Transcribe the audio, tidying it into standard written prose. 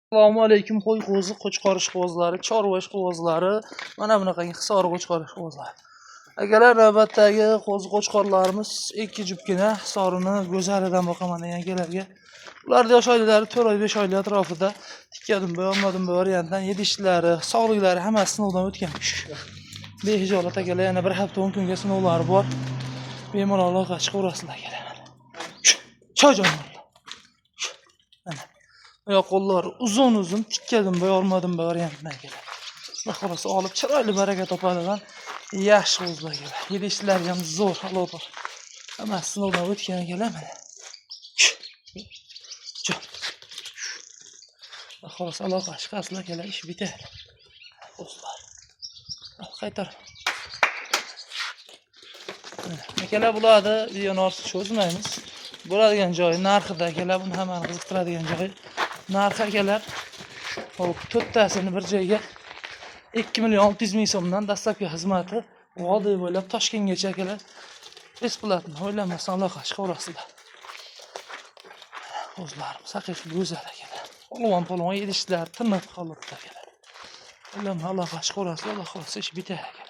Assalomu alaykum qo'y qo'zi, qo'chqorish qo'zlari, chorvash qo'zlari, mana bunaqangi hisor qo'chqorish qo'zlari. Akalar, navbatdagi qo'zi qo'chqorlarimiz ikki jupgina hisorini go'zalidan boqaman degan akalarga. Ularning yosh oylari 4 oy 5 oylar atrofida tikkadim bo'lmadim variantdan yedishlari, sog'liklari hammasi sinovdan o'tganmish. Behijolat akalar, yana bir hafta 10 kunga sinovlari bor. Bemalol aloqa chiqaverasizlar akalar. Cho'jon. Oyoq qo'llari uzun tikkadim olmadim variantdan akalar. Xolos olib chiroyli baraka topadigan yaxshi qo'zlar akalar. Yedishlari ham zo'r, aloqar. Hammasi sinovdan o'tgan akalar mana. Xolos aloqa chiqasizlar akalar, ish bitadi. Qo'zlar. Qaytar. Akalar bularni videoni ortiq cho'zmaymiz. Bo'ladigan joyi narxida akalar, buni hammani qiziqtiradigan joyi. Narx akalar, hop, to'rttasini bir joyga 2.600.000 so'mdan dastlabki xizmati Vodiy bo'ylab Toshkentgacha akalar besplatno o'ylamasdan aloqa chiqaverasizlar. Qo'zlarimiz haqiqiy go'zal akalar. Polvon yedishlar tiniq holatda akalar. O'ylamay aloqa chiqaverasizlar, Alloh xolasa ish bitadi.